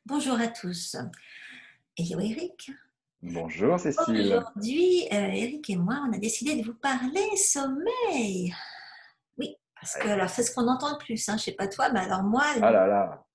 Bonjour à tous. Hello Eric. Bonjour Cécile. Aujourd'hui, Eric et moi, on a décidé de vous parler sommeil. Oui, parce que Ouais. alors c'est ce qu'on entend le plus, hein. Je sais pas toi, mais alors moi, Ah là là,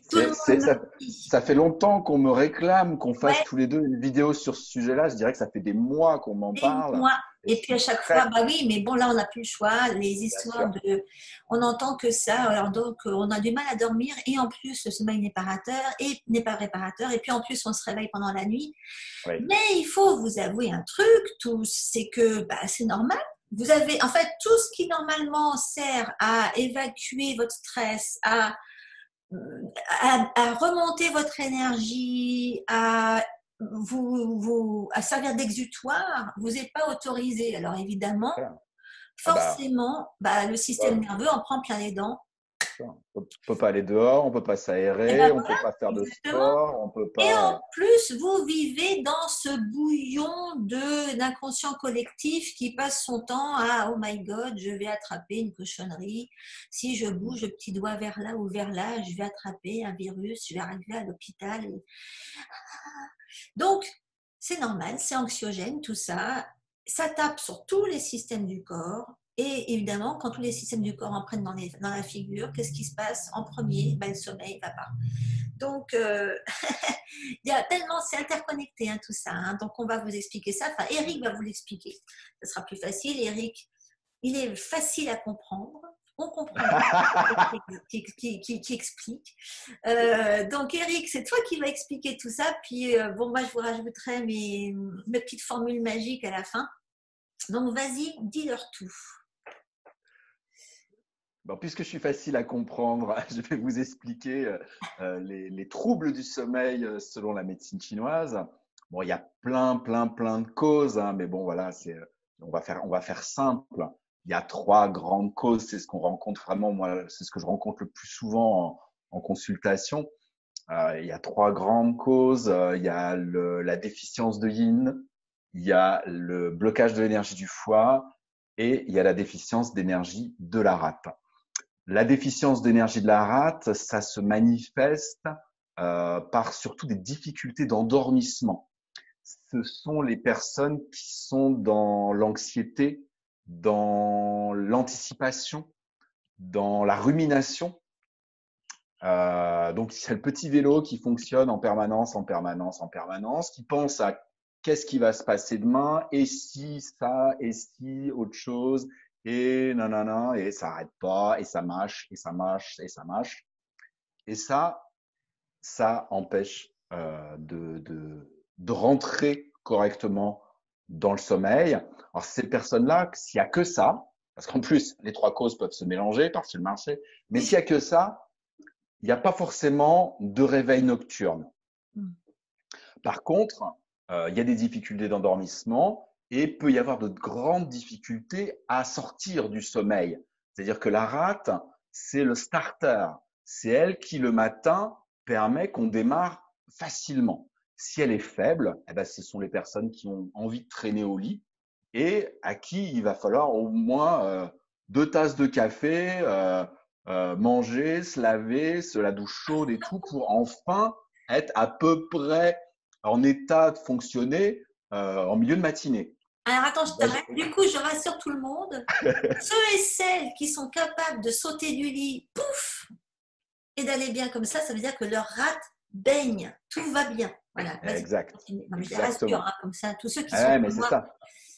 tout le monde me dit. ça fait longtemps qu'on me réclame qu'on fasse Ouais, tous les deux une vidéo sur ce sujet-là. Je dirais que ça fait des mois qu'on m'en et parle. moi. Et je Et puis à suis chaque fois, très, bah oui, mais bon là on n'a plus le choix. Les bien histoires sûr. de, on n'entend que ça. Alors donc on a du mal à dormir et en plus le sommeil n'est pas réparateur et n'est pas réparateur. Et puis en plus on se réveille pendant la nuit. Oui, Mais il faut vous avouer un truc, tous, c'est que bah, c'est normal. Vous avez en fait tout ce qui normalement sert à évacuer votre stress, à remonter votre énergie, à servir d'exutoire, vous n'êtes pas autorisé. Alors évidemment, voilà. Ah bah, forcément, bah, le système bah, nerveux en prend plein les dents. on peut pas aller dehors, on peut pas Et ben s'aérer, on peut voilà, pas faire de exactement. sport, on peut Et en pas. plus, vous vivez dans ce bouillon d'inconscient collectif qui passe son temps à oh my god, je vais attraper une cochonnerie. Si je bouge le petit doigt vers là ou vers là, je vais attraper un virus, je vais arriver à l'hôpital. Donc, c'est normal, c'est anxiogène tout ça. Ça tape sur tous les systèmes du corps. Et évidemment, quand tous les systèmes du corps en prennent dans la figure, qu'est-ce qui se passe en premier? Ben, le sommeil va pas. Donc, il y a tellement, c'est interconnecté hein, tout ça. Hein. Donc, on va vous expliquer ça. Enfin, Eric va vous l'expliquer. Ce sera plus facile. Eric, il est facile à comprendre. On comprend bien qui explique. Donc, Eric, c'est toi qui vas expliquer tout ça. Puis, bon, moi, je vous rajouterai mes petites formules magiques à la fin. Donc, vas-y, dis-leur tout. Bon, puisque je suis facile à comprendre, je vais vous expliquer les troubles du sommeil selon la médecine chinoise. Bon, il y a plein de causes, hein, mais bon, voilà, on va faire simple. Il y a trois grandes causes, c'est ce qu'on rencontre vraiment, moi, c'est ce que je rencontre le plus souvent en consultation. Il y a trois grandes causes. Il y a la déficience de yin, il y a le blocage de l'énergie du foie et il y a la déficience d'énergie de la rate. La déficience d'énergie de la rate, ça se manifeste par surtout des difficultés d'endormissement. Ce sont les personnes qui sont dans l'anxiété, dans l'anticipation, dans la rumination. Donc, c'est le petit vélo qui fonctionne en permanence, qui pense à qu'est-ce qui va se passer demain, et si ça, et si autre chose, et nanana, et ça arrête pas, et ça mâche, et ça mâche, et ça mâche. Et ça empêche de rentrer correctement dans le sommeil. Alors, ces personnes-là, s'il y a que ça, parce qu'en plus, les trois causes peuvent se mélanger par le marché, mais s'il y a que ça, il n'y a pas forcément de réveil nocturne. Par contre, il y a des difficultés d'endormissement et peut y avoir de grandes difficultés à sortir du sommeil. C'est-à-dire que la rate, c'est le starter. C'est elle qui, le matin, permet qu'on démarre facilement. Si elle est faible, eh ben, ce sont les personnes qui ont envie de traîner au lit et à qui il va falloir au moins 2 tasses de café, manger, se laver, se la douche chaude et tout pour enfin être à peu près en état de fonctionner en milieu de matinée. Alors attends, je Ben, t'arrête. Du coup, je rassure tout le monde. Ceux et celles qui sont capables de sauter du lit, pouf, et d'aller bien comme ça veut dire que leur rate baigne. Tout va bien. Voilà, vas-y, exact, continue. Non, mais je les rassure, exactement. hein, comme ça, tous ceux qui sont Ouais, mais comme moi.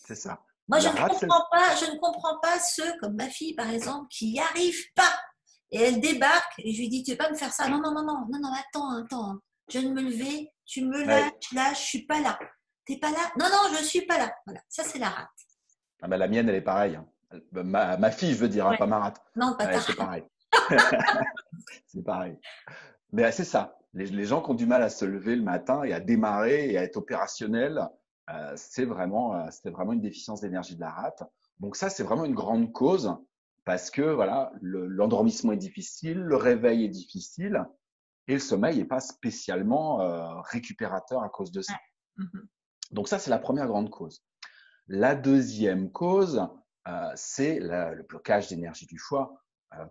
c'est ça. Moi, La rate, c'est je ne comprends pas ceux, comme ma fille, par exemple, qui n'y arrivent pas. Et elle débarque, et je lui dis, tu ne veux pas me faire ça? Non, non, non, non, non, non, attends. Je viens de me lever, tu me lâches, ouais. là, je suis pas là. T'es pas là? Non, non, je suis pas là. Voilà, ça c'est la rate. Ah ben, la mienne, elle est pareille. Hein. Ma fille, je veux dire, hein, Ouais. pas ma rate. Non, pas ta Ouais, c'est rate. pareil. C'est pareil. Mais c'est ça. Les gens qui ont du mal à se lever le matin et à démarrer et à être opérationnels, c'est vraiment une déficience d'énergie de la rate. Donc ça, c'est vraiment une grande cause parce que voilà, l'endormissement est difficile, le réveil est difficile et le sommeil n'est pas spécialement récupérateur à cause de ça. Ouais. Mhm. Donc ça, c'est la première grande cause. La deuxième cause, c'est le blocage d'énergie du foie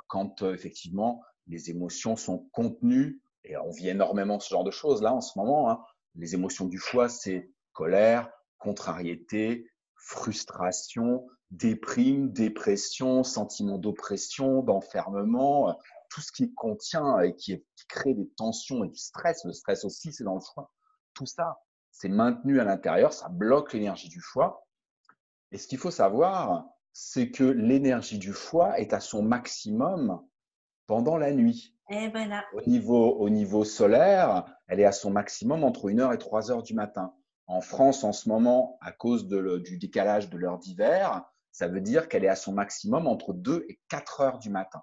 quand effectivement les émotions sont contenues Et on vit énormément ce genre de choses là en ce moment, hein. Les émotions du foie, c'est colère, contrariété, frustration, déprime, dépression, sentiment d'oppression, d'enfermement, tout ce qui contient et qui crée des tensions et du stress. Le stress aussi, c'est dans le foie. Tout ça, c'est maintenu à l'intérieur, ça bloque l'énergie du foie. Et ce qu'il faut savoir, c'est que l'énergie du foie est à son maximum pendant la nuit. Et voilà. Au niveau solaire, elle est à son maximum entre 1 heure et 3 heures du matin. En France, en ce moment, à cause du décalage de l'heure d'hiver, ça veut dire qu'elle est à son maximum entre 2 et 4 heures du matin.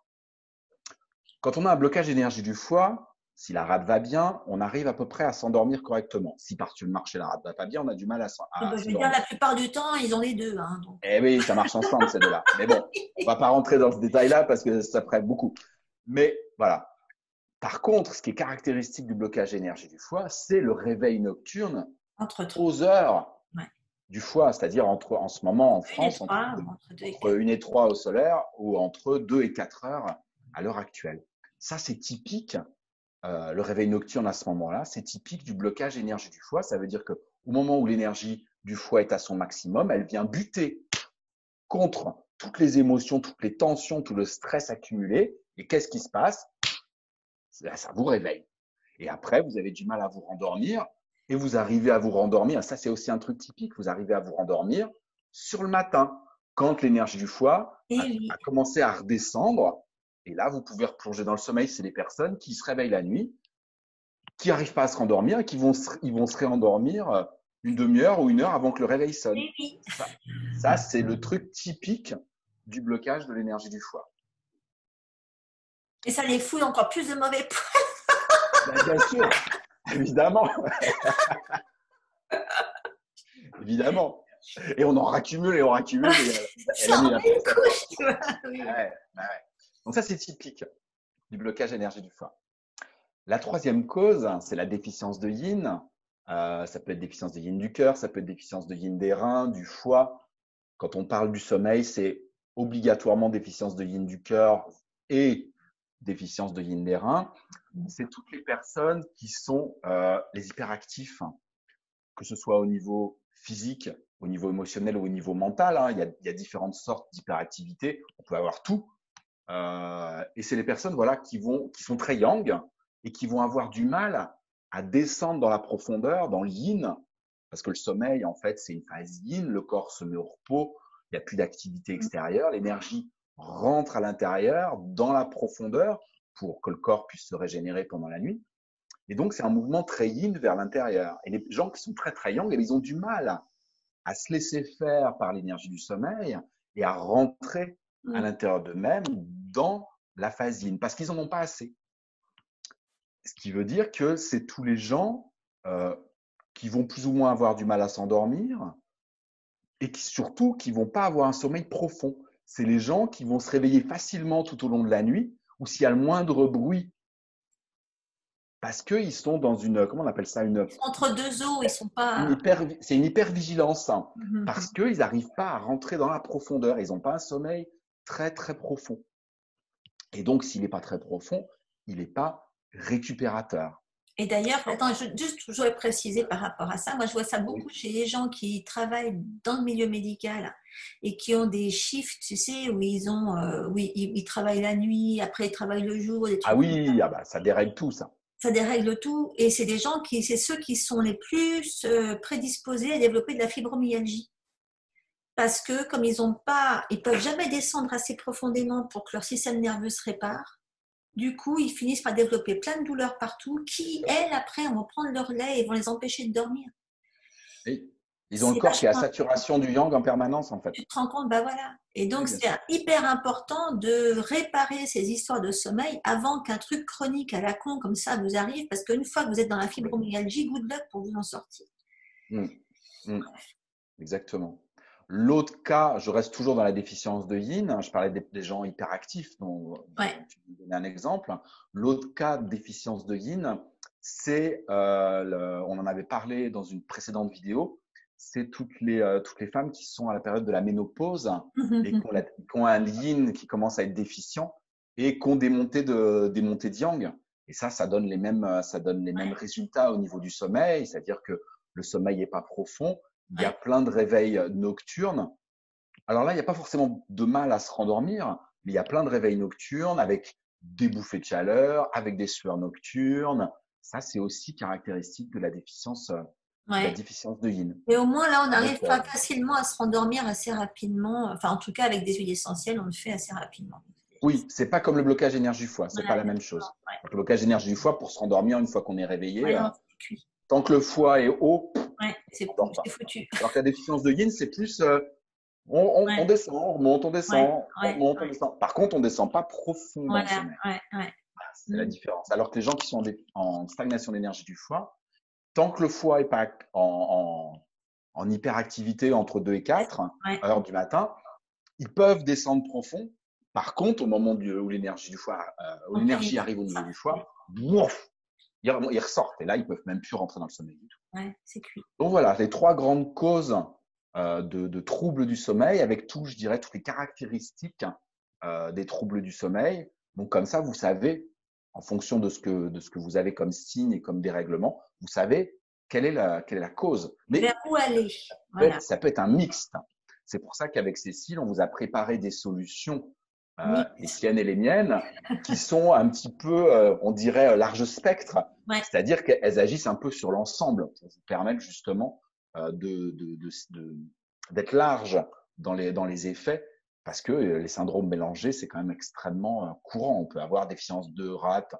Quand on a un blocage d'énergie du foie, si la rate va bien, on arrive à peu près à s'endormir correctement. Si par-dessus le marché, la rate va pas bien, on a du mal à Je veux dire, s'endormir. la plupart du temps, ils ont les deux. Hein, donc. Eh oui, ça marche ensemble, ces deux-là. Mais bon, on va pas rentrer dans ce détail-là parce que ça ferait beaucoup. Mais voilà. Par contre, ce qui est caractéristique du blocage d'énergie du foie, c'est le réveil nocturne Entre autres. aux heures Ouais. du foie, c'est-à-dire en ce moment en Une et France, trois, entre 1 et 3 au solaire ou entre 2 et 4 heures à l'heure actuelle. Ça, c'est typique, le réveil nocturne à ce moment-là, c'est typique du blocage d'énergie du foie. Ça veut dire qu'au moment où l'énergie du foie est à son maximum, elle vient buter contre toutes les émotions, toutes les tensions, tout le stress accumulé. Et qu'est-ce qui se passe? Ça vous réveille. Et après, vous avez du mal à vous rendormir et vous arrivez à vous rendormir. Ça, c'est aussi un truc typique. Vous arrivez à vous rendormir sur le matin quand l'énergie du foie oui. a commencé à redescendre. Et là, vous pouvez replonger dans le sommeil. C'est les personnes qui se réveillent la nuit, qui n'arrivent pas à se rendormir et ils vont se réendormir une demi-heure ou 1 heure avant que le réveil sonne. Oui. Ça c'est le truc typique du blocage de l'énergie du foie. Et ça les fout encore plus de mauvais points. Ben, bien sûr, évidemment. Évidemment. Et on en raccumule et on raccumule. Et la Ça nuit, en met une couche, tu vois. Oui. ouais. Donc ça, c'est typique du blocage d'énergie du foie. La troisième cause, c'est la déficience de yin. Ça peut être déficience de yin du cœur, ça peut être déficience de yin des reins, du foie. Quand on parle du sommeil, c'est obligatoirement déficience de yin du cœur et déficience de yin des reins. C'est toutes les personnes qui sont les hyperactifs, que ce soit au niveau physique, au niveau émotionnel ou au niveau mental. Hein. Il y a différentes sortes d'hyperactivité. On peut avoir tout. Et c'est les personnes voilà, qui sont très yang et qui vont avoir du mal à descendre dans la profondeur, dans le yin, parce que le sommeil, en fait, c'est une phase yin, le corps se met au repos, il n'y a plus d'activité extérieure, l'énergie rentre à l'intérieur, dans la profondeur, pour que le corps puisse se régénérer pendant la nuit. Et donc, c'est un mouvement très yin vers l'intérieur. Et les gens qui sont très, très yang, ils ont du mal à se laisser faire par l'énergie du sommeil et à rentrer à l'intérieur d'eux-mêmes dans la phase yin, parce qu'ils n'en ont pas assez. Ce qui veut dire que c'est tous les gens qui vont plus ou moins avoir du mal à s'endormir et surtout qui vont pas avoir un sommeil profond. C'est les gens qui vont se réveiller facilement tout au long de la nuit ou s'il y a le moindre bruit parce qu'ils sont dans une, comment on appelle ça, Entre deux eaux, ils sont pas. c'est une hypervigilance hein, parce qu'ils n'arrivent pas à rentrer dans la profondeur. Ils n'ont pas un sommeil très, très profond. Et donc, s'il n'est pas très profond, il n'est pas récupérateur. Et d'ailleurs, attends, je voudrais préciser par rapport à ça. Moi, je vois ça beaucoup Oui. chez les gens qui travaillent dans le milieu médical et qui ont des shifts, tu sais, où ils travaillent la nuit, après ils travaillent le jour, des Ah trucs comme ça. oui, ah bah, ça dérègle tout, ça. Ça dérègle tout. Et c'est des gens c'est ceux qui sont les plus prédisposés à développer de la fibromyalgie. Parce que comme ils peuvent jamais descendre assez profondément pour que leur système nerveux se répare. Du coup, ils finissent par développer plein de douleurs partout qui, elles, après, vont prendre leur lait et vont les empêcher de dormir. Et ils ont le C'est corps qui est à vachement. saturation du yang en permanence, en fait. Tu te rends compte, bah voilà. Et Oui, donc, bien c'est sûr. hyper important de réparer ces histoires de sommeil avant qu'un truc chronique à la con comme ça vous arrive, parce qu'une fois que vous êtes dans la Complètement. fibromyalgie, good luck pour vous en sortir. Mm. Mm. Exactement. L'autre cas, je reste toujours dans la déficience de yin. Je parlais des gens hyperactifs Ouais. dont tu me donnais un exemple. L'autre cas de déficience de yin, c'est, on en avait parlé dans une précédente vidéo, c'est toutes les femmes qui sont à la période de la ménopause et qui ont un yin qui commence à être déficient et qui ont des montées de yang. Et ça donne ça donne les mêmes résultats au niveau du sommeil, c'est-à-dire que le sommeil n'est pas profond. Il y a ouais, plein de réveils nocturnes. Alors là, il n'y a pas forcément de mal à se rendormir, mais il y a plein de réveils nocturnes avec des bouffées de chaleur, avec des sueurs nocturnes. Ça, c'est aussi caractéristique de la ouais. déficience de yin. Et au moins, là, on Donc, arrive pas facilement à se rendormir assez rapidement. Enfin, en tout cas, avec des huiles essentielles, on le fait assez rapidement. oui, c'est pas comme le blocage énergie-foie, c'est pas Voilà, la même exactement. chose. Le blocage énergie-foie, pour se rendormir une fois qu'on est réveillé, Ouais, non, c'est cuit. tant que le foie est haut, Ouais, on ne dort c'est pas. foutu. Alors que la déficience de yin, c'est plus on Ouais, descend, on remonte, ouais, on ouais, remonte, on ouais. descend. Par contre, on descend pas profond dans le Voilà, sommeil. ouais, ouais. C'est la Mm. différence. Alors que les gens qui sont en stagnation d'énergie du foie, tant que le foie est pas en hyperactivité entre 2 et 4 Ouais. heures du matin, ils peuvent descendre profond. Par contre, au moment où l'énergie du foie, où On l'énergie pénètre arrive au niveau ça. du foie, bouf, ils ressortent. Et là, ils peuvent même plus rentrer dans le sommeil du tout. Ouais, c'est cuit. Donc voilà, les trois grandes causes de troubles du sommeil, avec tout, je dirais, toutes les caractéristiques des troubles du sommeil. Donc comme ça, vous savez, en fonction de ce que vous avez comme signe et comme dérèglement, vous savez quelle est la cause. Vers Mais où aller? Voilà. ça peut être un mixte. C'est pour ça qu'avec Cécile, on vous a préparé des solutions, les Mix. tiennes et les miennes, qui sont un petit peu, on dirait, large spectre, Ouais. c'est-à-dire qu'elles agissent un peu sur l'ensemble pour vous permettre justement d'être large dans les effets, parce que les syndromes mélangés, c'est quand même extrêmement courant. On peut avoir déficience de rate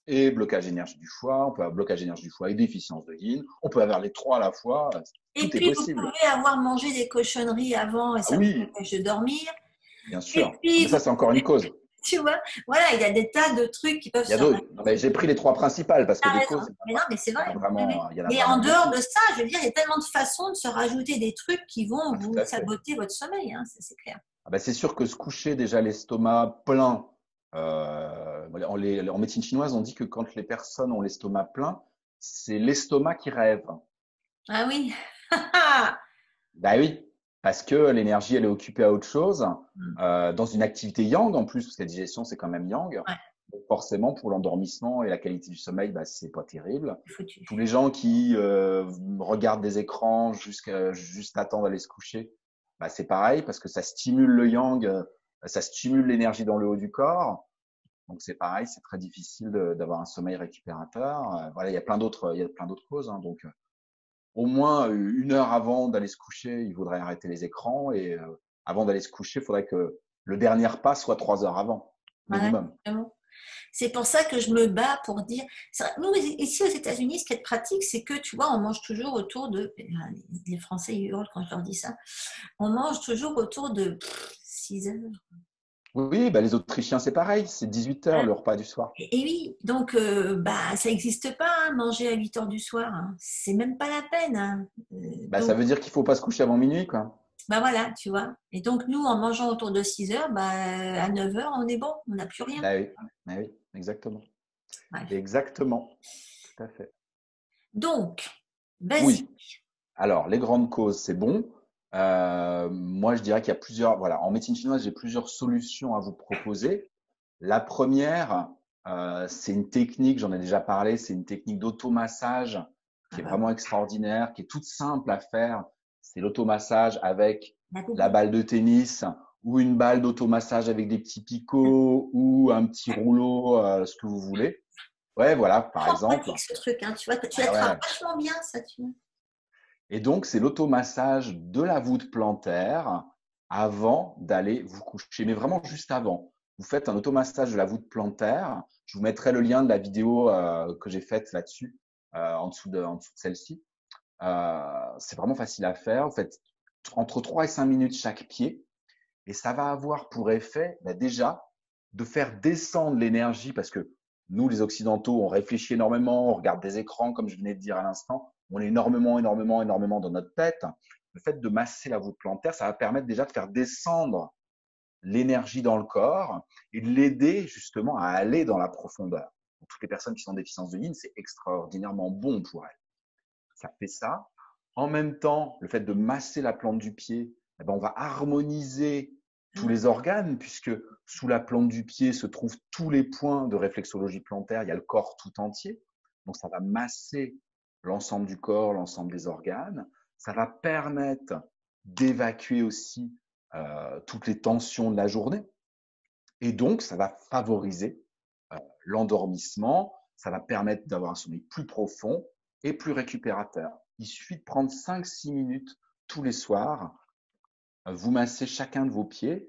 et blocage énergie du foie, on peut avoir blocage énergie du foie et déficience de yin, on peut avoir les trois à la fois, Et tout est puis, vous possible. pouvez avoir mangé des cochonneries avant et Ah ça vous oui, empêche de dormir. bien Et sûr. puis, Mais vous ça, c'est encore une cause. tu vois, voilà, il y a des tas de trucs qui peuvent Il y a se d'autres. Non, mais j'ai pris les trois principales parce que T'as des raison. causes, Mais non, mais c'est vrai. Oui, oui. il y en a Mais vraiment en dehors beaucoup. de ça, je veux dire, il y a tellement de façons de se rajouter des trucs qui vont Ah, tout vous à fait. saboter votre sommeil, hein, ça c'est clair. Ah, bah, c'est sûr que se coucher déjà l'estomac plein, en médecine chinoise, on dit que quand les personnes ont l'estomac plein, c'est l'estomac qui rêve. Ah oui. Bah oui, parce que l'énergie, elle est occupée à autre chose, dans une activité yang en plus, parce que la digestion, c'est quand même yang. Ouais, Donc forcément, pour l'endormissement et la qualité du sommeil, bah, c'est pas terrible. c'est foutu. Tous les gens qui regardent des écrans juste à temps d'aller se coucher, bah, c'est pareil, parce que ça stimule le yang, ça stimule l'énergie dans le haut du corps. Donc c'est pareil, c'est très difficile d'avoir un sommeil récupérateur. Voilà, il y a plein d'autres causes, hein. Donc au moins une heure avant d'aller se coucher, il faudrait arrêter les écrans et avant d'aller se coucher, il faudrait que le dernier repas soit 3 heures avant, Voilà, minimum. exactement. C'est pour ça que je me bats pour dire. Nous, ici aux États-Unis, ce qui est pratique, c'est que tu vois, on mange toujours autour de. Les Français ils hurlent quand je leur dis ça. On mange toujours autour de 6 heures. Oui, bah, les Autrichiens, c'est pareil, c'est 18 heures Hein. le repas du soir. Et oui, donc bah ça n'existe pas, hein, manger à 8 heures du soir. Hein. C'est même pas la peine. Hein. Bah, ça Donc, veut dire qu'il faut pas se coucher avant minuit, quoi. bah voilà, tu vois. Et donc nous, en mangeant autour de 6 heures, bah, à 9 heures, on est bon, on n'a plus rien. Bah oui, bah oui, exactement. Bref. Exactement, tout à fait. Donc, vas-y. Oui. Alors, les grandes causes, c'est bon. Moi, je dirais qu'il y a plusieurs. Voilà, en médecine chinoise, j'ai plusieurs solutions à vous proposer. La première, c'est une technique, j'en ai déjà parlé, c'est une technique d'automassage Ah qui est bah, vraiment extraordinaire, qui est toute simple à faire. C'est l'automassage avec la la boubou. balle de tennis ou une balle d'automassage avec des petits picots ou un petit rouleau, ce que vous voulez. Ouais, voilà, par Vachement exemple. pratique ce truc, hein. Tu vois, tu Ah l'attrapes ouais. vachement bien, ça, tu vois. Et donc, c'est l'automassage de la voûte plantaire avant d'aller vous coucher, mais vraiment juste avant. Vous faites un automassage de la voûte plantaire. Je vous mettrai le lien de la vidéo que j'ai faite là-dessus, en dessous de celle-ci. C'est vraiment facile à faire. Vous faites entre 3 et 5 minutes chaque pied. Et ça va avoir pour effet, bah, déjà, de faire descendre l'énergie, parce que nous, les Occidentaux, on réfléchit énormément, on regarde des écrans, comme je venais de dire à l'instant, on est énormément dans notre tête. Le fait de masser la voûte plantaire, ça va permettre déjà de faire descendre l'énergie dans le corps et de l'aider justement à aller dans la profondeur. Pour toutes les personnes qui sont en déficience de yin, c'est extraordinairement bon pour elles. Ça fait ça. En même temps, le fait de masser la plante du pied, eh ben, on va harmoniser tous les organes, puisque sous la plante du pied se trouvent tous les points de réflexologie plantaire. Il y a le corps tout entier. Donc, ça va masser l'ensemble du corps, l'ensemble des organes. Ça va permettre d'évacuer aussi toutes les tensions de la journée. Et donc, ça va favoriser l'endormissement. Ça va permettre d'avoir un sommeil plus profond et plus récupérateur. Il suffit de prendre 5-6 minutes tous les soirs. Vous massez chacun de vos pieds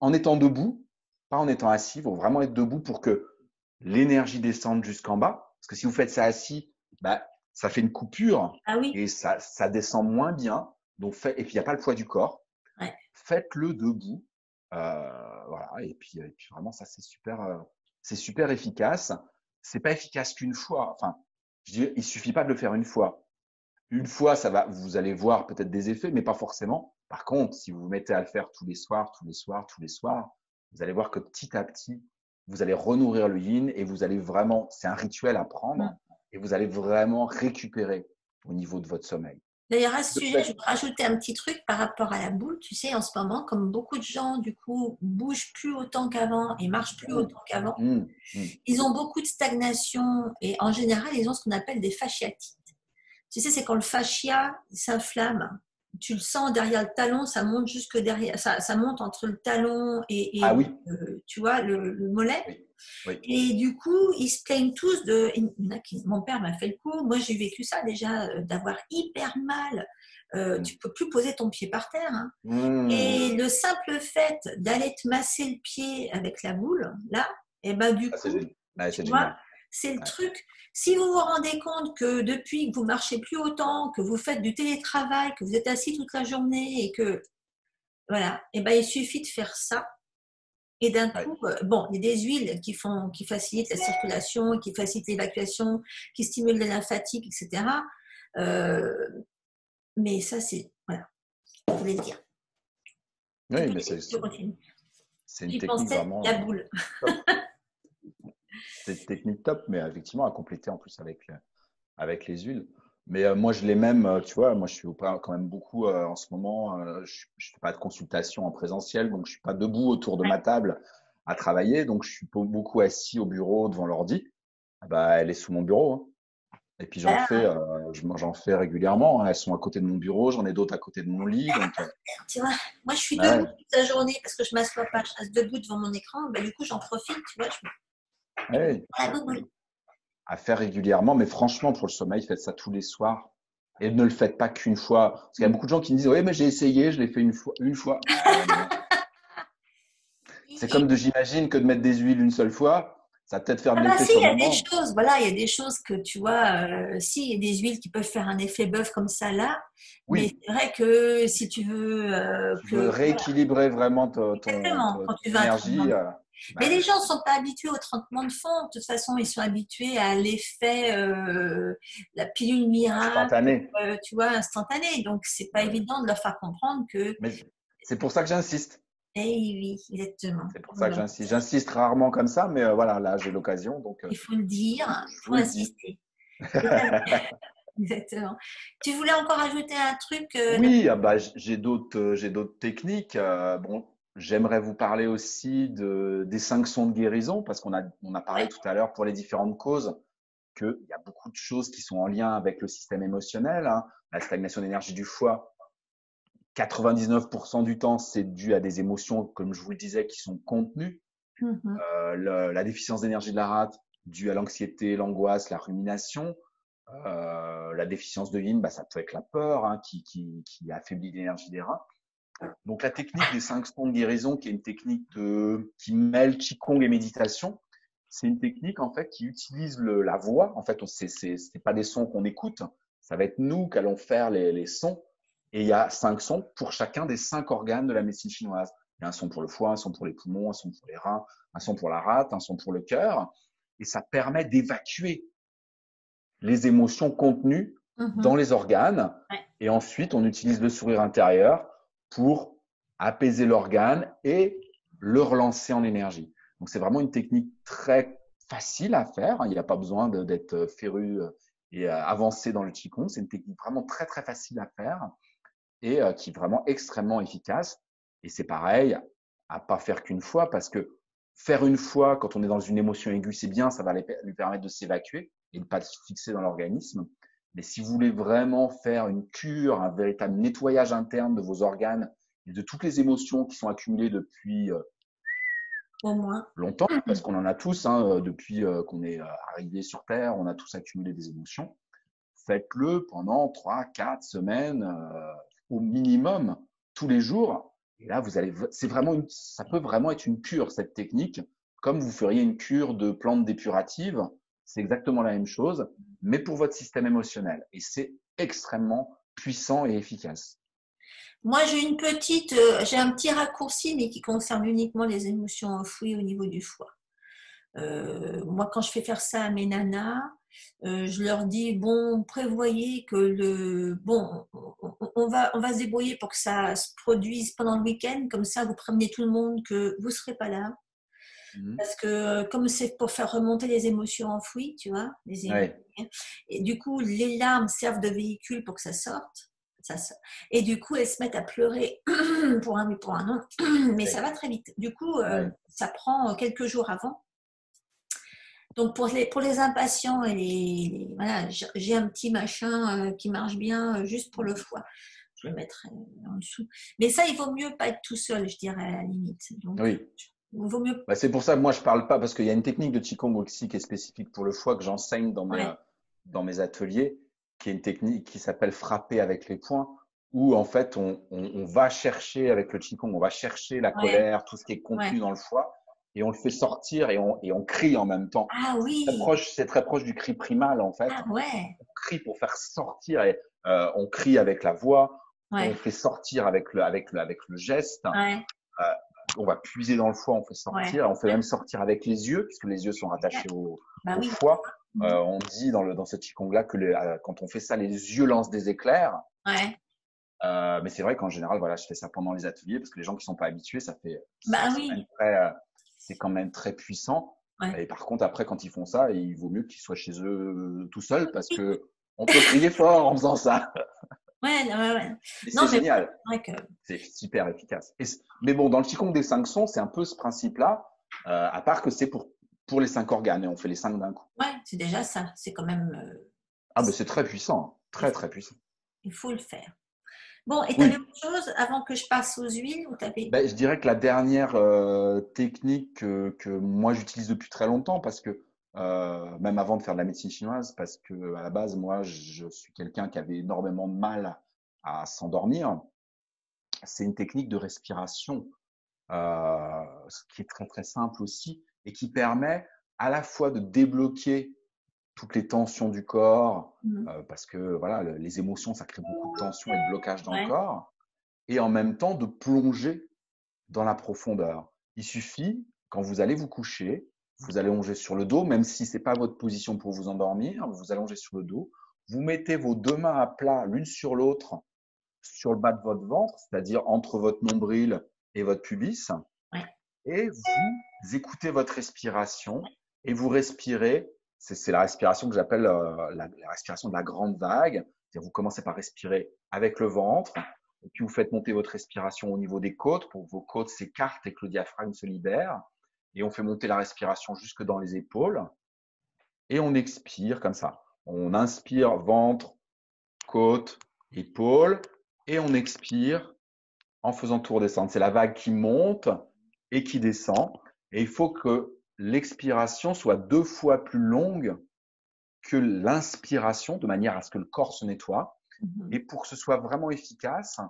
en étant debout, pas en étant assis. Il faut vraiment être debout pour que l'énergie descende jusqu'en bas. Parce que si vous faites ça assis, bah, ça fait une coupure Ah oui. et ça descend moins bien. Donc, et puis, il n'y a pas le poids du corps. Ouais. Faites-le debout. Voilà. Et puis vraiment, ça, c'est super efficace. C'est pas efficace qu'une fois. Enfin, je dis, il suffit pas de le faire une fois. Une fois, vous allez voir peut-être des effets, mais pas forcément. Par contre, si vous vous mettez à le faire tous les soirs, vous allez voir que petit à petit, vous allez renourrir le yin et vous allez vraiment, c'est un rituel à prendre et vous allez vraiment récupérer au niveau de votre sommeil. D'ailleurs, à ce sujet, je vais rajouter un petit truc par rapport à la boule. Tu sais, en ce moment, comme beaucoup de gens, du coup, bougent plus autant qu'avant et marchent plus autant qu'avant, ils ont beaucoup de stagnation et en général, ils ont ce qu'on appelle des fasciatites. Tu sais, c'est quand le fascia s'inflamme. Tu le sens derrière le talon, ça monte jusque derrière, ça monte entre le talon et Ah oui. Tu vois, le mollet. Oui. Oui. Et du coup, ils se plaignent tous de. Mon père m'a fait le coup. Moi, j'ai vécu ça déjà, d'avoir hyper mal. Tu peux plus poser ton pied par terre. Hein. Et le simple fait d'aller te masser le pied avec la boule, là, et ben du coup, c'est génial. C'est le truc. Si vous vous rendez compte que depuis que vous marchez plus autant, que vous faites du télétravail, que vous êtes assis toute la journée et que voilà, et ben il suffit de faire ça. Et d'un coup, bon, il y a des huiles qui facilitent la circulation, qui facilitent l'évacuation, qui stimulent la lymphatique, etc. Mais ça, c'est voilà, je voulais le dire. Oui, mais c'est une technique vraiment. La boule. C'est une technique top, mais effectivement à compléter en plus avec les huiles. Mais moi, je l'ai même, tu vois, moi, je suis quand même beaucoup en ce moment, je ne fais pas de consultation en présentiel, donc je suis pas debout autour de ma table à travailler, donc je suis beaucoup assis au bureau devant l'ordi. Bah, elle est sous mon bureau. Hein. Et puis j'en fais régulièrement. Hein. Elles sont à côté de mon bureau, j'en ai d'autres à côté de mon lit. Donc, tu vois, moi, je suis debout toute la journée parce que je m'assois pas, je reste debout devant mon écran. Bah, du coup, j'en profite, tu vois. À faire régulièrement, mais franchement, pour le sommeil, faites ça tous les soirs. Et ne le faites pas qu'une fois. Parce qu'il y a beaucoup de gens qui me disent, oui, mais j'ai essayé, je l'ai fait une fois. C'est comme j'imagine que de mettre des huiles une seule fois, ça va peut-être faire de l'effet sur le moment. Il y a des choses, voilà, il y a des choses que tu vois, si, il y a des huiles qui peuvent faire un effet bœuf comme ça là, mais c'est vrai que si tu veux rééquilibrer vraiment ton énergie. Mais les gens ne sont pas habitués au traitement de fond. De toute façon, ils sont habitués à l'effet, la pilule miracle, tu vois, instantané. Donc, c'est pas évident de leur faire comprendre que. Mais c'est pour ça que j'insiste. Eh oui, exactement. C'est pour ça que j'insiste. J'insiste rarement comme ça, mais voilà, là, j'ai l'occasion. Donc, il faut le dire, il faut insister. Exactement. Tu voulais encore ajouter un truc Oui, j'ai d'autres techniques. Bon, j'aimerais vous parler aussi des 5 sons de guérison, parce qu'on a parlé tout à l'heure pour les différentes causes qu'il y a beaucoup de choses qui sont en lien avec le système émotionnel. Hein. La stagnation d'énergie du foie, 99% du temps, c'est dû à des émotions, comme je vous le disais, qui sont contenues. La déficience d'énergie de la rate, due à l'anxiété, l'angoisse, la rumination. La déficience de yin, ça peut être la peur hein, qui affaiblit l'énergie des reins. Donc la technique des 5 sons de guérison, qui est une technique qui mêle qigong et méditation, c'est une technique en fait qui utilise la voix. En fait, c'est pas des sons qu'on écoute, ça va être nous qui allons faire les sons. Et il y a 5 sons pour chacun des 5 organes de la médecine chinoise. Il y a un son pour le foie, un son pour les poumons, un son pour les reins, un son pour la rate, un son pour le cœur. Et ça permet d'évacuer les émotions contenues dans les organes. Et ensuite, on utilise le sourire intérieur pour apaiser l'organe et le relancer en énergie. Donc, c'est vraiment une technique très facile à faire. Il n'y a pas besoin d'être féru et avancé dans le qigong. C'est une technique vraiment très, très facile à faire et qui est vraiment extrêmement efficace. Et c'est pareil, à pas faire qu'une fois parce que faire une fois quand on est dans une émotion aiguë, c'est bien, ça va lui permettre de s'évacuer et de ne pas se fixer dans l'organisme. Mais si vous voulez vraiment faire une cure, un véritable nettoyage interne de vos organes et de toutes les émotions qui sont accumulées depuis Au moins. longtemps, parce qu'on en a tous, hein, depuis qu'on est arrivé sur Terre, on a tous accumulé des émotions. Faites-le pendant 3, 4 semaines au minimum, tous les jours. Et là, ça peut vraiment être une cure, cette technique, comme vous feriez une cure de plantes dépuratives. C'est exactement la même chose, mais pour votre système émotionnel. Et c'est extrêmement puissant et efficace. Moi, j'ai un petit raccourci, mais qui concerne uniquement les émotions enfouies au niveau du foie. Moi, quand je fais faire ça à mes nanas, je leur dis, bon, prévoyez que on va se débrouiller pour que ça se produise pendant le week-end, comme ça vous prévenez tout le monde que vous ne serez pas là. Mhm. Parce que comme c'est pour faire remonter les émotions enfouies, tu vois, Ouais, et du coup, les larmes servent de véhicule pour que ça sorte. Et du coup, elles se mettent à pleurer pour un oui, pour un non, mais ça ouais, va très vite. Du coup, ouais. ça prend quelques jours avant. Donc pour les impatients voilà, j'ai un petit machin qui marche bien juste pour le foie. Je le mettrai en dessous. Mais ça, il vaut mieux pas être tout seul, je dirais à la limite. Donc Oui. il vaut mieux. Bah, c'est pour ça que moi je parle pas parce qu'il y a une technique de Qigong aussi qui est spécifique pour le foie que j'enseigne Ouais, dans mes ateliers, qui est une technique qui s'appelle frapper avec les poings, où en fait on va chercher avec le Qigong, on va chercher la ouais, colère, tout ce qui est ouais. contenu dans le foie, et on le fait sortir et on crie en même temps. Ah oui, C'est très proche du cri primal en fait. ah ouais, On crie pour faire sortir et on crie avec la voix et on ouais, fait sortir avec le geste. ouais, Euh, on va puiser dans le foie, on fait ouais. sortir, on fait même sortir avec les yeux, puisque les yeux sont rattachés Bah au oui. foie. Mhm. On dit dans ce Qigong-là que quand on fait ça, les yeux lancent des éclairs. Ouais. Mais c'est vrai qu'en général, voilà, je fais ça pendant les ateliers, parce que les gens qui sont pas habitués, Bah oui. c'est quand même très puissant. Ouais. Et par contre, après, quand ils font ça, il vaut mieux qu'ils soient chez eux tout seuls, parce Oui. que on peut crier fort en faisant ça. Ouais, ouais, ouais. Et c'est Non, mais génial. c'est vrai que C'est super efficace. Mais bon, dans le Qigong des 5 sons, c'est un peu ce principe-là, à part que c'est pour les 5 organes et on fait les 5 d'un coup. ouais, c'est déjà ça. C'est quand même Ah, mais c'est très puissant, hein. il Très, faut, très puissant. il faut le faire. Bon, et tu avais Oui, autre chose avant que je passe aux huiles ou t'avais. ben, je dirais que la dernière technique que moi j'utilise depuis très longtemps, parce que même avant de faire de la médecine chinoise, parce que à la base, moi, je suis quelqu'un qui avait énormément de mal à s'endormir, c'est une technique de respiration ce qui est très très simple aussi et qui permet à la fois de débloquer toutes les tensions du corps, Mhm. parce que voilà, les émotions, ça crée beaucoup de tensions et de blocages dans le Ouais, corps, et en même temps de plonger dans la profondeur. Il suffit, quand vous allez vous coucher, vous allez longer sur le dos, même si ce n'est pas votre position pour vous endormir, vous allongez sur le dos, vous mettez vos deux mains à plat l'une sur l'autre sur le bas de votre ventre, c'est-à-dire entre votre nombril et votre pubis, ouais. et vous écoutez votre respiration et vous respirez. C'est la respiration que j'appelle la respiration de la grande vague. C'est-à-dire vous commencez par respirer avec le ventre, et puis vous faites monter votre respiration au niveau des côtes pour que vos côtes s'écartent et que le diaphragme se libère. Et on fait monter la respiration jusque dans les épaules. Et on expire comme ça. On inspire ventre, côte, épaules. Et on expire en faisant tout redescendre. C'est la vague qui monte et qui descend. Et il faut que l'expiration soit 2 fois plus longue que l'inspiration, de manière à ce que le corps se nettoie. Mhm. Et pour que ce soit vraiment efficace,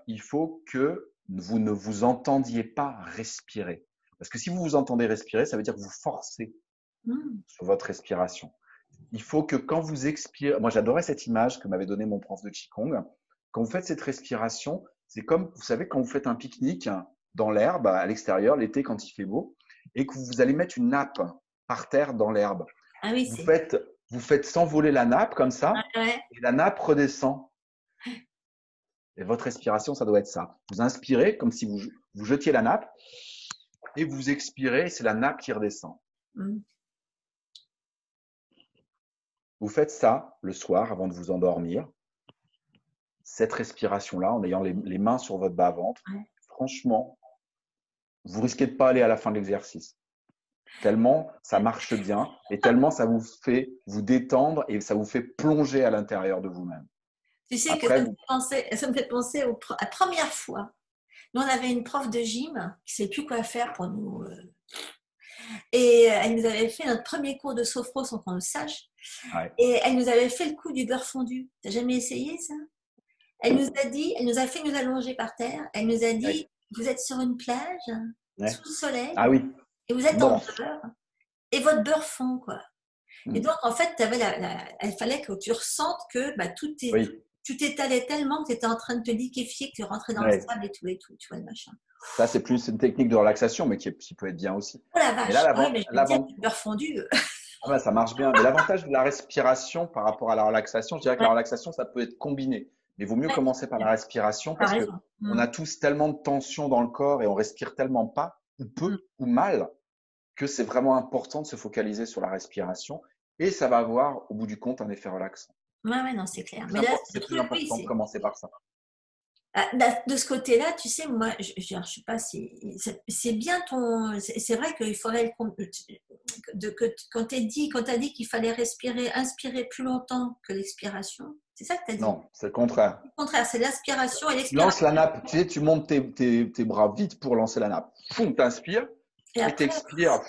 il faut que vous ne vous entendiez pas respirer. Parce que si vous vous entendez respirer, ça veut dire que vous forcez Mhm. sur votre respiration. Il faut que quand vous expirez, moi j'adorais cette image que m'avait donnée mon prof de Qigong. Quand vous faites cette respiration, c'est comme, vous savez, quand vous faites un pique-nique dans l'herbe à l'extérieur, l'été quand il fait beau, et que vous allez mettre une nappe par terre dans l'herbe. Ah oui, Vous c'est. faites, vous faites s'envoler la nappe comme Ouais, ça, ouais. et la nappe redescend. Et votre respiration, ça doit être ça. Vous inspirez comme si vous jetiez la nappe, et vous expirez, c'est la nappe qui redescend. Mhm. Vous faites ça le soir avant de vous endormir. Cette respiration-là, en ayant les mains sur votre bas-ventre, Ouais. franchement, vous risquez de pas aller à la fin de l'exercice. Tellement ça marche bien et tellement ça vous fait vous détendre et ça vous fait plonger à l'intérieur de vous-même. Tu sais que Après, vous, ça me fait penser à la première fois. Nous, on avait une prof de gym qui ne savait plus quoi faire pour nous. Et elle nous avait fait notre premier cours de sophro sans qu'on le sache. ouais, Et elle nous avait fait le coup du beurre fondu. T'as jamais essayé ça? Elle nous a dit, elle nous a fait nous allonger par terre. Elle nous a ouais, dit, vous êtes sur une plage, ouais. sous le soleil, Ah oui, et vous êtes en bon. beurre, et votre beurre fond, quoi. Et Hmm. donc, en fait, il fallait que tu ressentes que bah, Oui, tu t'étalais tellement que tu étais en train de te liquéfier, que tu rentrais dans le ouais. sable et tout, tu vois le machin. Ça, c'est plus une technique de relaxation, mais qui peut être bien aussi. Oh la Mais là, vache, ah oui, mais je vais te dire, du beurre fondu. ah bah, ça marche bien. Mais l'avantage de la respiration par rapport à la relaxation, je dirais que Ouais, la relaxation, ça peut être combiné. Mais il vaut mieux ouais, commencer par la respiration t'as parce que raison. on a tous tellement de tension dans le corps et on respire tellement pas, ou peu, ou mal, que c'est vraiment important de se focaliser sur la respiration et ça va avoir, au bout du compte, un effet relaxant. Ouais, ouais, non, c'est clair. Mais là, ce C'est plus truc, oui, important de commencer par ça. de ce côté-là, tu sais, moi, je sais pas, c'est bien ton. C'est vrai qu'il faudrait quand t'as dit qu'il fallait respirer, inspirer plus longtemps que l'expiration. C'est ça que tu as dit. Non, c'est le contraire. Au contraire, c'est l'inspiration et Tu lances l'expiration. la nappe, tu sais, tu montes tes bras vite pour lancer la nappe. Poum, t'inspires Et et après, t'expires.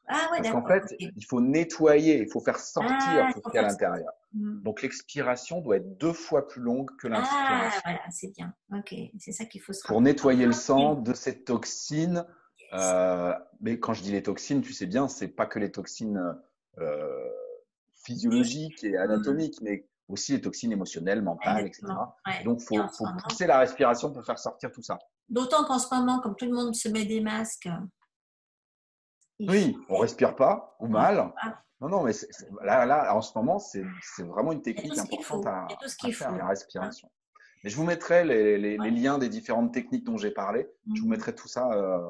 ah ouais, Parce qu'en d'accord, fait, ok. il faut nettoyer, il faut faire sortir Ah, tout il ce faut qu'il y a à faire ça. l'intérieur. Donc l'expiration doit être 2 fois plus longue que Ah, l'inspiration voilà, c'est bien. Ok, c'est ça qu'il faut se pour rappeler. nettoyer le Ok. sang de ces toxines. Yes. Mais quand je dis les toxines, tu sais bien, c'est pas que les toxines euh, Physique. physiologiques et Hmm, anatomiques, mais aussi les toxines émotionnelles, mentales, exactement. etc. Et Ouais. donc, Et en ce faut moment, pousser la respiration pour faire sortir tout ça. d'autant qu'en ce moment, comme tout le monde se met des masques, il faut. Oui, on respire pas ou Ouais. mal. Ah, Non, non, mais là, en ce moment, c'est vraiment une il y a tout technique ce qu'il importante faut. Il y a tout ce à qu'il faire, faut. la Hein. respiration. Mais je vous mettrai les Ouais. liens des différentes techniques dont j'ai parlé. Je vous Mhm. mettrai tout ça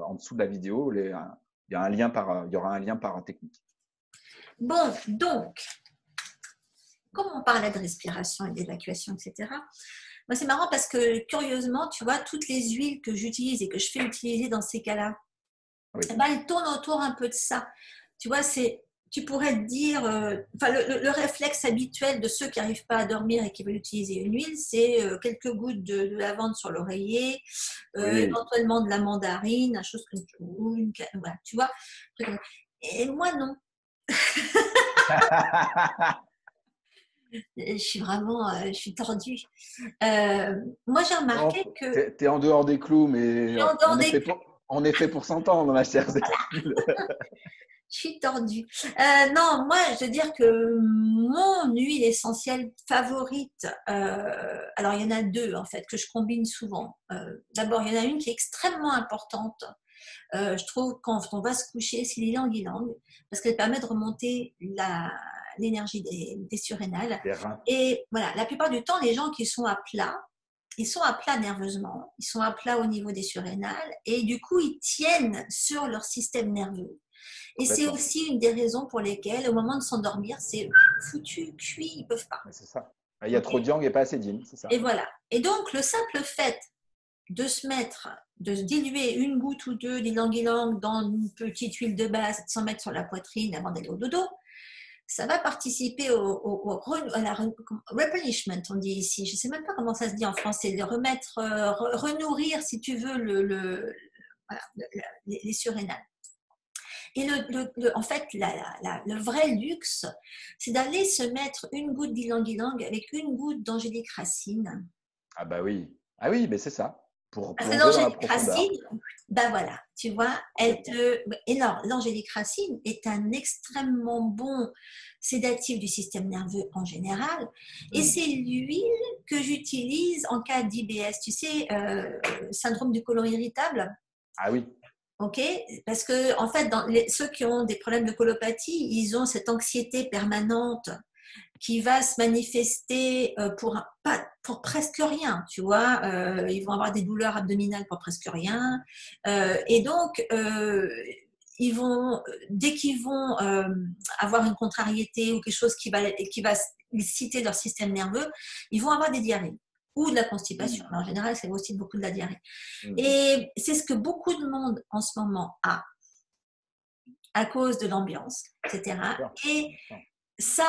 en dessous de la vidéo. Il y a il y aura un lien par technique. Bon, donc, comme on parlait de respiration et d'évacuation, etc., moi, c'est marrant parce que, curieusement, tu vois, toutes les huiles que j'utilise et que je fais utiliser dans ces cas-là, Oui, eh ben, elles tournent autour un peu de ça. Tu vois, tu pourrais te dire, enfin, le réflexe habituel de ceux qui n'arrivent pas à dormir et qui veulent utiliser une huile, c'est quelques gouttes de lavande sur l'oreiller, oui. éventuellement de la mandarine, une chose comme voilà, tu vois. Et moi, non. Je suis tordue. Moi, j'ai Non, remarqué que t'es en dehors des clous, mais en dehors des on est fait pour s'entendre, ma chère Cécile. je suis tordue. Non, moi, je veux dire que mon huile essentielle favorite, alors il y en a deux en fait que je combine souvent. D'abord, il y en a une qui est extrêmement importante. Je trouve quand on va se coucher, c'est l'ylang ylang parce qu'elle permet de remonter l'énergie des surrénales. Des reins. Et voilà, la plupart du temps, les gens qui sont à plat, ils sont à plat nerveusement, ils sont à plat au niveau des surrénales et du coup, ils tiennent sur leur système nerveux. Et c'est Complètement. aussi une des raisons pour lesquelles, au moment de s'endormir, c'est foutu, cuit, ils ne peuvent pas. Mais c'est ça. Il y a trop Okay, de yang et pas assez d'yin, c'est ça. et voilà. Et donc, le simple fait de se diluer une goutte ou deux d'ilang-ilang dans une petite huile de base, de s'en mettre sur la poitrine avant d'aller au dodo, ça va participer à la replenishment, on dit ici. Je ne sais même pas comment ça se dit en français, de remettre, renourrir, si tu veux, voilà, les surrénales. Et en fait, le vrai luxe, c'est d'aller se mettre une goutte d'ylang-ylang avec une goutte d'angélique racine. Ah bah oui. Ah oui, mais c'est ça. Pour Parce que plonger dans la l'angélique profondeur. racine, ben voilà, tu vois, Complètement. et alors, l'angélique racine est un extrêmement bon sédatif du système nerveux en général, et Hmm. c'est l'huile que j'utilise en cas d'IBS, tu sais, syndrome du côlon irritable. Ah oui. Ok, parce que en fait, ceux qui ont des problèmes de colopathie, ils ont cette anxiété permanente qui va se manifester pour presque rien, tu vois. Ils vont avoir des douleurs abdominales pour presque rien. Et donc, dès qu'ils vont avoir une contrariété ou quelque chose qui va citer leur système nerveux, ils vont avoir des diarrhées. ou de la constipation. Mais en général, c'est aussi beaucoup de la diarrhée. Mmh. Et c'est ce que beaucoup de monde en ce moment a à cause de l'ambiance, etc. Et ça,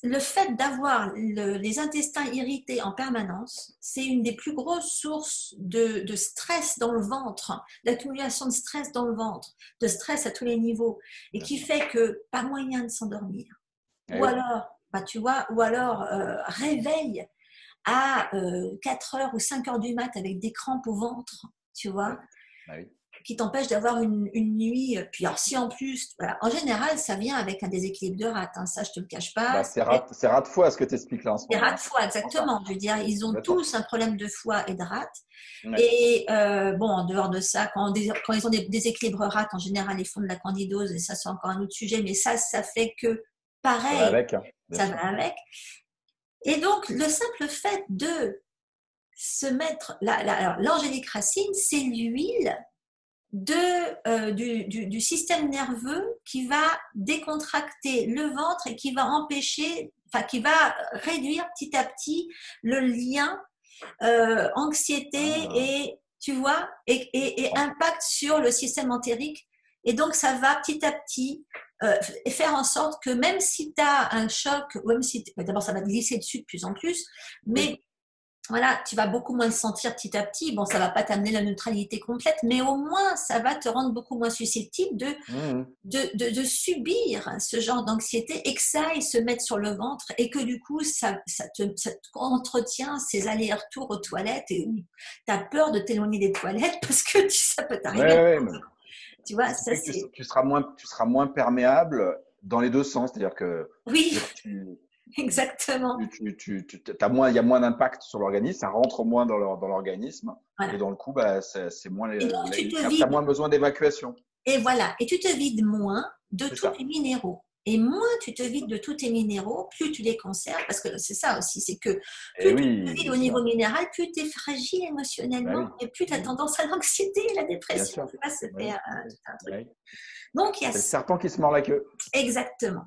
le fait d'avoir les intestins irrités en permanence, c'est une des plus grosses sources de stress dans le ventre, d'accumulation de stress dans le ventre, de stress à tous les niveaux, et qui fait que pas moyen de s'endormir. Ou alors, bah, tu vois, ou alors réveil à 4 heures ou 5 heures du mat avec des crampes au ventre, tu vois. Qui t'empêche d'avoir une nuit. Puis alors, si en plus, voilà, en général, ça vient avec un déséquilibre de rate, hein, ça je te le cache pas. Bah, c'est rate foie ce que tu expliques là en ce moment. C'est rate foie, exactement. Je veux dire, ils ont tous un problème de foie et de rate. Ouais. Et bon, en dehors de ça, quand ils ont des déséquilibres rate, en général, ils font de la candidose, et ça c'est encore un autre sujet, mais ça fait que pareil, ça va avec. Hein, ça va avec. Et donc, le simple fait de se mettre, alors l'angélique racine, c'est l'huile du système nerveux qui va décontracter le ventre et qui va empêcher, enfin qui va réduire petit à petit le lien anxiété et tu vois et impact sur le système entérique. Et donc ça va petit à petit faire en sorte que même si tu as un choc, même si d'abord ça va te glisser dessus de plus en plus, mais voilà, tu vas beaucoup moins le sentir petit à petit. Bon, ça va pas t'amener la neutralité complète, mais au moins, ça va te rendre beaucoup moins susceptible de subir ce genre d'anxiété et que ça aille se mettre sur le ventre et que du coup, ça te entretient ces allers-retours aux toilettes et où tu as peur de t'éloigner des toilettes parce que ça peut t'arriver. Tu vois, ça c'est… Tu seras moins perméable dans les deux sens. C'est-à-dire que oui. Exactement. Il y a moins d'impact sur l'organisme, ça rentre moins dans l'organisme. Voilà. Et dans le coup, bah, c'est moins. Tu as moins besoin d'évacuation. Et voilà. Et tu te vides moins de tous tes minéraux. Et moins tu te vides de tous tes minéraux, plus tu les conserves. Parce que c'est ça aussi, c'est que plus tu te vides au niveau minéral, plus tu es fragile émotionnellement et plus tu as tendance à l'anxiété et la dépression. Tu vois, ça fait un truc. Donc, il y a c'est le serpent qui se mord la queue. Exactement.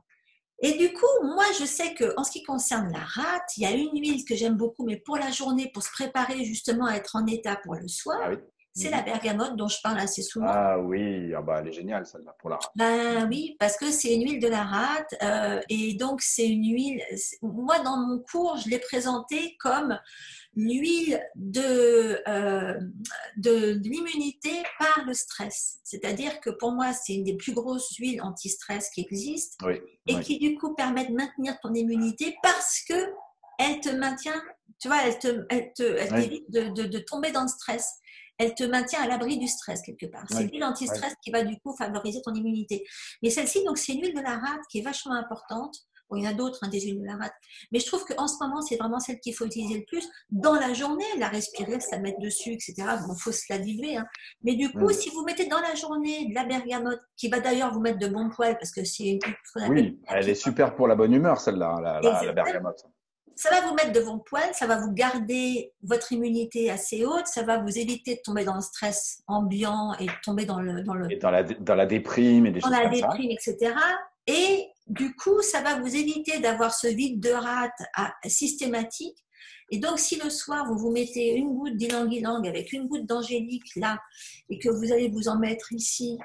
Et du coup, moi, je sais qu'en ce qui concerne la rate, il y a une huile que j'aime beaucoup, mais pour la journée, pour se préparer justement à être en état pour le soir, c'est la bergamote dont je parle assez souvent. Ah oui, elle est géniale celle-là pour la rate. Ben oui, parce que c'est une huile de la rate et donc c'est une huile, moi dans mon cours, je l'ai présentée comme l'huile de l'immunité par le stress. C'est-à-dire que pour moi, c'est une des plus grosses huiles anti-stress qui existent et qui du coup permet de maintenir ton immunité parce que elle te maintient, tu vois, elle t'évite de tomber dans le stress. Elle te maintient à l'abri du stress quelque part. C'est l'huile anti-stress qui va du coup favoriser ton immunité. Mais celle-ci, donc, c'est une huile de la rate qui est vachement importante. Bon, il y en a d'autres, des huiles de la rate. Mais je trouve qu'en ce moment, c'est vraiment celle qu'il faut utiliser le plus. Dans la journée, la respirer, se la mettre dessus, etc. Bon, il faut se la diluer. Hein. Mais du coup, si vous mettez dans la journée de la bergamote, qui va d'ailleurs vous mettre de bons poils, parce que c'est une oui, elle est super pour la bonne humeur, celle-là, la bergamote. Ça va vous mettre de bons poils, ça va vous garder votre immunité assez haute, ça va vous éviter de tomber dans le stress ambiant et de tomber dans la déprime et des choses comme ça. Dans la déprime, etc. Et du coup, ça va vous éviter d'avoir ce vide de rate systématique. Et donc, si le soir, vous vous mettez une goutte d'ylang-ylang avec une goutte d'angélique là, et que vous allez vous en mettre ici,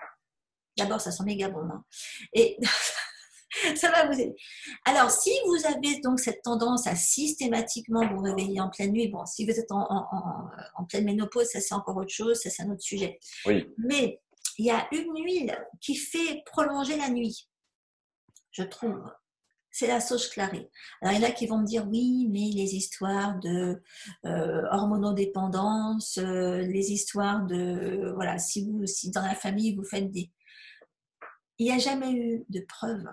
d'abord, ça sent méga bon. Hein, et ça va vous aider. Alors, si vous avez donc cette tendance à systématiquement vous réveiller en pleine nuit, bon, si vous êtes en pleine ménopause, ça c'est encore autre chose, ça c'est un autre sujet. Oui. Mais il y a une huile qui fait prolonger la nuit, je trouve. C'est la sauge clarée. Alors, il y en a qui vont me dire, oui, mais les histoires de hormonodépendance, les histoires de, voilà, si dans la famille, vous faites des… Il n'y a jamais eu de preuve.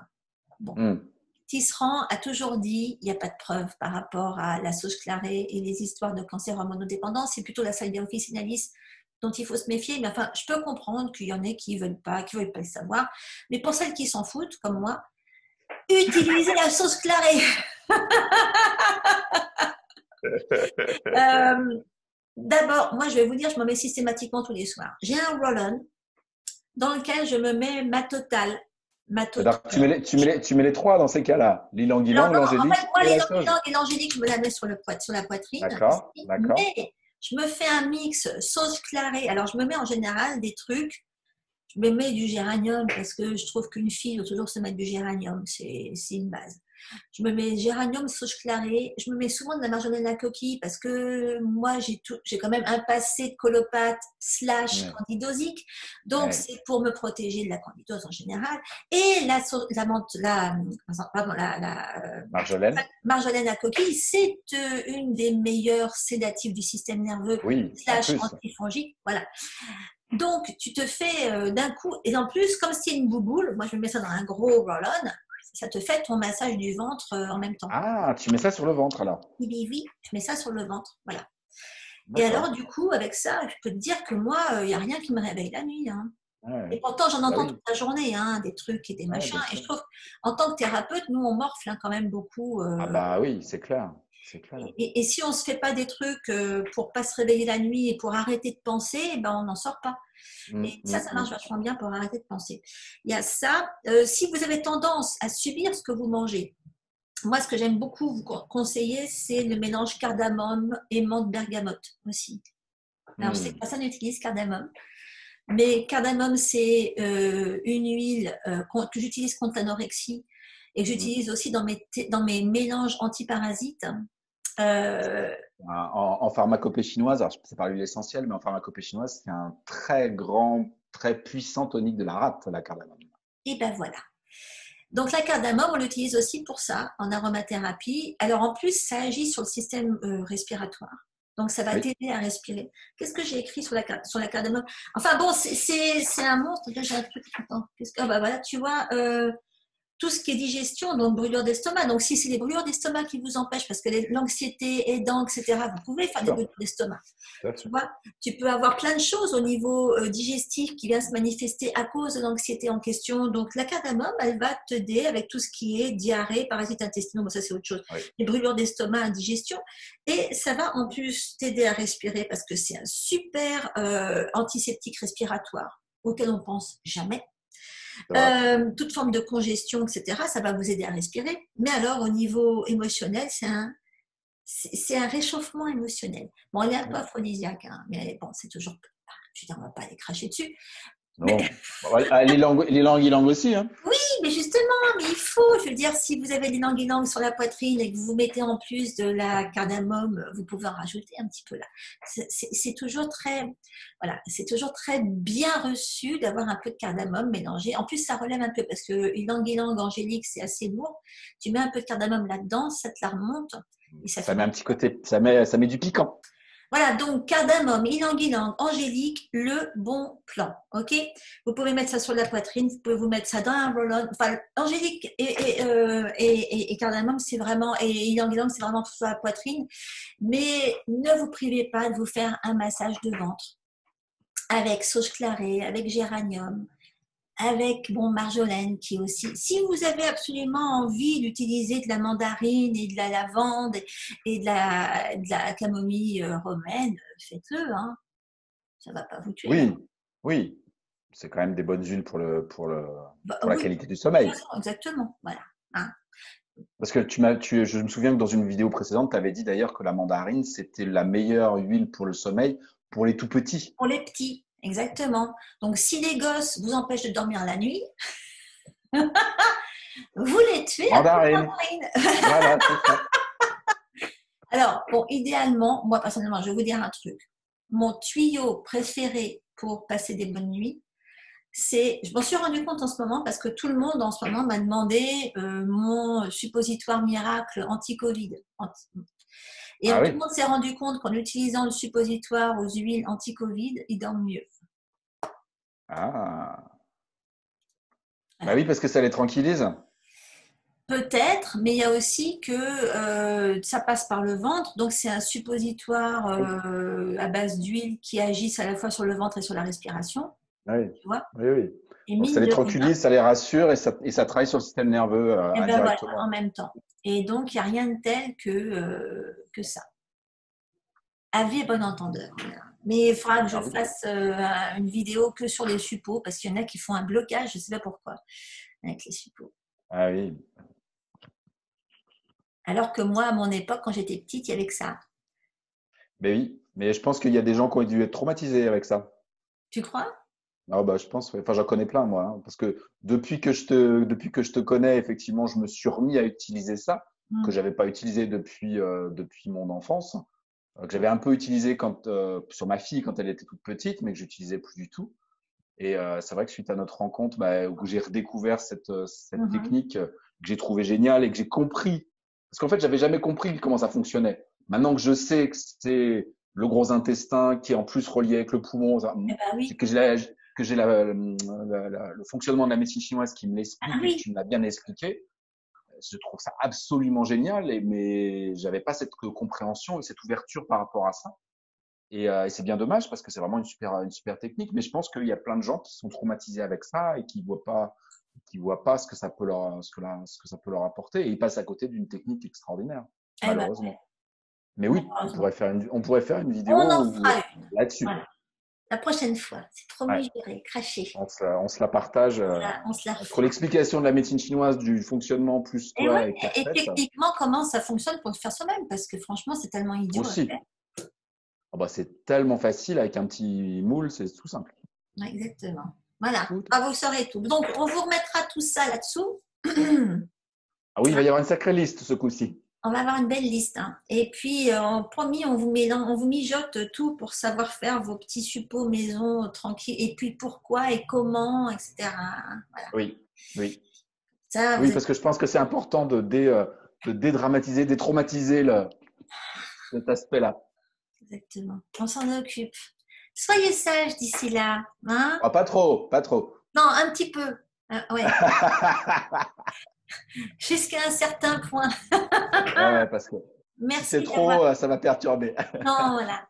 Bon. Tisserand a toujours dit il n'y a pas de preuve par rapport à la sauge clarée et les histoires de cancer hormonodépendant. C'est plutôt la salvia officinalis dont il faut se méfier. Mais enfin, je peux comprendre qu'il y en ait qui ne veulent pas le savoir. Mais pour celles qui s'en foutent, comme moi, utilisez la sauge clarée. D'abord, moi, je vais vous dire, je me mets systématiquement tous les soirs. J'ai un roll-on dans lequel je me mets ma totale C'est-à-dire que Matotrine. tu mets les trois dans ces cas-là. Alors L'ilang-ilang, non, en fait, l'angélique moi, et la sauge. et l'angélique, je me la mets sur la poitrine, D'accord, ici, d'accord. mais je me fais un mix sauge clarée. Alors, je me mets en général des trucs. Je me mets du géranium parce que je trouve qu'une fille doit toujours se mettre du géranium, c'est une base. Je me mets géranium, sauge clarée. Je me mets souvent de la marjolaine à coquille parce que moi, j'ai quand même un passé de colopathe slash Ouais, candidosique. Donc, ouais. c'est pour me protéger de la candidose en général. Et Marjolaine? marjolaine à coquille, c'est une des meilleures sédatifs du système nerveux Oui, en slash plus. antifongique. Voilà. Donc, tu te fais d'un coup, et en plus, comme c'est une bouboule, moi je me mets ça dans un gros roll-on, ça te fait ton massage du ventre en même temps. Ah, tu mets ça sur le ventre alors. Oui, oui, oui, je mets ça sur le ventre, voilà. Et alors, D'accord. du coup, avec ça, je peux te dire que moi, il n'y a rien qui me réveille la nuit, hein. Et Ouais. pourtant, j'en Bah entends oui, toute la journée, hein, des trucs et des ouais, machins. bien Et je sûr. trouve, en tant que thérapeute, nous, on morfle hein, quand même beaucoup. Ah bah oui, c'est clair. C'est clair. Et si on ne se fait pas des trucs pour pas se réveiller la nuit et pour arrêter de penser, eh ben, on n'en sort pas. Mm, Et ça, mm, ça marche mm. vachement bien pour arrêter de penser. Il y a ça. Si vous avez tendance à subir ce que vous mangez, moi, ce que j'aime beaucoup vous conseiller, c'est le mélange cardamome et menthe bergamote aussi. Alors, je sais que Mm. personne n'utilise cardamome, mais cardamome, c'est une huile que j'utilise contre l'anorexie et que Mm. j'utilise aussi dans mes mélanges antiparasites. Euh, En pharmacopée chinoise, alors c'est pas l'huile essentielle, mais en pharmacopée chinoise, c'est un très grand, très puissant tonique de la rate, la cardamome. et ben voilà. Donc la cardamome, on l'utilise aussi pour ça, en aromathérapie. Alors en plus, ça agit sur le système respiratoire. Donc ça va Oui. t'aider à respirer. Qu'est-ce que j'ai écrit sur la cardamome? Enfin bon, c'est un monstre. J'ai un truc. Attends, ah bah voilà, tu vois, tout ce qui est digestion, donc brûlure d'estomac. Donc, si c'est les brûlures d'estomac qui vous empêchent, parce que l'anxiété, aidant, etc., vous pouvez faire des Sûr, brûlures d'estomac. tout à Tu fait. vois, tu peux avoir plein de choses au niveau digestif qui vient se manifester à cause de l'anxiété en question. Donc, la cardamome, elle va t'aider avec tout ce qui est diarrhée, parasites intestinaux, bon, ça c'est autre chose. Oui. Les brûlures d'estomac, indigestion. Et ça va en plus t'aider à respirer parce que c'est un super antiseptique respiratoire auquel on pense jamais. C'est vrai. Toute forme de congestion, etc., ça va vous aider à respirer. Mais alors, au niveau émotionnel, c'est un réchauffement émotionnel. Bon, il est un peu Oui. aphrodisiaque, hein, mais bon, c'est toujours. Je veux dire, on ne va pas aller cracher dessus. Mais Non. Bon, ah, les langues, ilang aussi, hein. oui, mais justement, mais il faut, je veux dire, si vous avez des langues sur la poitrine et que vous mettez en plus de la cardamome, vous pouvez en rajouter un petit peu là. C'est toujours très, voilà, c'est toujours très bien reçu d'avoir un peu de cardamome mélangé. En plus, ça relève un peu parce que ylang angélique, c'est assez lourd. Tu mets un peu de cardamome là-dedans, ça te la remonte et ça Ça fait met du un petit côté, ça met du piquant. voilà, donc cardamome, ylang-ylang, angélique, le bon plan. Ok. Vous pouvez mettre ça sur la poitrine, vous pouvez vous mettre ça dans un roll-on. Enfin, angélique et cardamome, c'est vraiment, et ylang-ylang, c'est vraiment sur la poitrine. Mais ne vous privez pas de vous faire un massage de ventre avec sauge clarée, avec géranium, avec bon, marjolaine qui est aussi. Si vous avez absolument envie d'utiliser de la mandarine et de la lavande et de la camomille romaine, faites-le, hein. Ça ne va pas vous tuer, hein. Oui, oui. C'est quand même des bonnes huiles Bah, pour la oui, qualité du de toute sommeil. façon, exactement. Voilà. Hein. Parce que je me souviens que dans une vidéo précédente, tu avais dit d'ailleurs que la mandarine, c'était la meilleure huile pour le sommeil pour les tout petits. Pour les petits, exactement. Donc, si les gosses vous empêchent de dormir la nuit, vous les tuez à coups de Mandarine. mandarine. Voilà, c'est ça. Alors, bon, idéalement, moi personnellement, je vais vous dire un truc. Mon tuyau préféré pour passer des bonnes nuits, je m'en suis rendu compte en ce moment parce que tout le monde en ce moment m'a demandé mon suppositoire miracle anti-Covid. Et Ah tout oui. le monde s'est rendu compte qu'en utilisant le suppositoire aux huiles anti-Covid, ils dorment mieux. Ah. Bah Voilà. oui, parce que ça les tranquillise. Peut-être, mais il y a aussi que ça passe par le ventre, donc c'est un suppositoire Oui, à base d'huile qui agissent à la fois sur le ventre et sur la respiration, oui, tu vois. oui, oui. Et Donc ça mine les de rien, tranquillise, ça les rassure et ça travaille sur le système nerveux et ben voilà, en indirectement. même temps. Et donc, il n'y a rien de tel que ça. Avis et bon entendeur. Voilà. Mais il faudra que je Ah oui. fasse une vidéo que sur les suppos, parce qu'il y en a qui font un blocage, je ne sais pas pourquoi. avec les suppos. Ah oui. Alors que moi, à mon époque, quand j'étais petite, il y avait que ça. Mais oui. Mais je pense qu'il y a des gens qui ont dû être traumatisés avec ça. Tu crois? Ah bah je pense, ouais. Enfin j'en connais plein moi, hein, parce que depuis que je te connais, effectivement, je me suis remis à utiliser ça, que Mm. j'avais pas utilisé depuis mon enfance, que j'avais un peu utilisé quand sur ma fille quand elle était toute petite, mais que j'utilisais plus du tout. Et c'est vrai que suite à notre rencontre, bah, où j'ai redécouvert cette Mhm. technique que j'ai trouvé géniale et que j'ai compris, parce qu'en fait j'avais jamais compris comment ça fonctionnait. Maintenant que je sais que c'est le gros intestin qui est en plus relié avec le poumon, Eh ben c'est oui. que j'ai le fonctionnement de la médecine chinoise qui me Ah l'explique et que oui. tu me l'as bien expliqué. Je trouve ça absolument génial, mais j'avais pas cette compréhension et cette ouverture par rapport à ça. Et c'est bien dommage parce que c'est vraiment une super technique, mais je pense qu'il y a plein de gens qui sont traumatisés avec ça et qui voient pas ce que ça peut ce que ça peut leur apporter et ils passent à côté d'une technique extraordinaire, Eh ben, malheureusement. Mais oui, heureusement. on pourrait faire une On en vidéo fera une. là-dessus. Voilà. La prochaine fois. C'est Ouais. promis, j'irai cracher. On se la partage On se la entre refera. l'explication de la médecine chinoise, du fonctionnement, plus Et ouais, toi et que tu as et fait, techniquement, comment ça fonctionne pour le faire soi-même? Parce que franchement, c'est tellement idiot à faire. aussi. Ah bah, c'est tellement facile avec un petit moule, c'est tout simple. Ouais, exactement. Voilà. Tout. Ah, vous saurez tout. Donc, on vous remettra tout ça là-dessous. Ah oui, il va y avoir une sacrée liste ce coup-ci. On va avoir une belle liste, hein. Et puis, promis, on vous mijote tout pour savoir faire vos petits suppos maison tranquille. Et puis, pourquoi et comment, etc. Voilà. Oui, oui. Ça, vous Oui, êtes parce que je pense que c'est important de dédramatiser, détraumatiser cet aspect-là. exactement. On s'en occupe. Soyez sages d'ici là, hein? Ah, pas trop, pas trop. Non, un petit peu. Ouais, jusqu'à un certain point. Ouais, parce que si c'est Merci d'avoir. trop, ça va perturber. Non, voilà.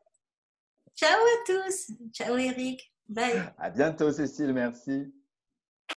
Ciao à tous. Ciao Eric. Bye. À bientôt, Cécile, merci.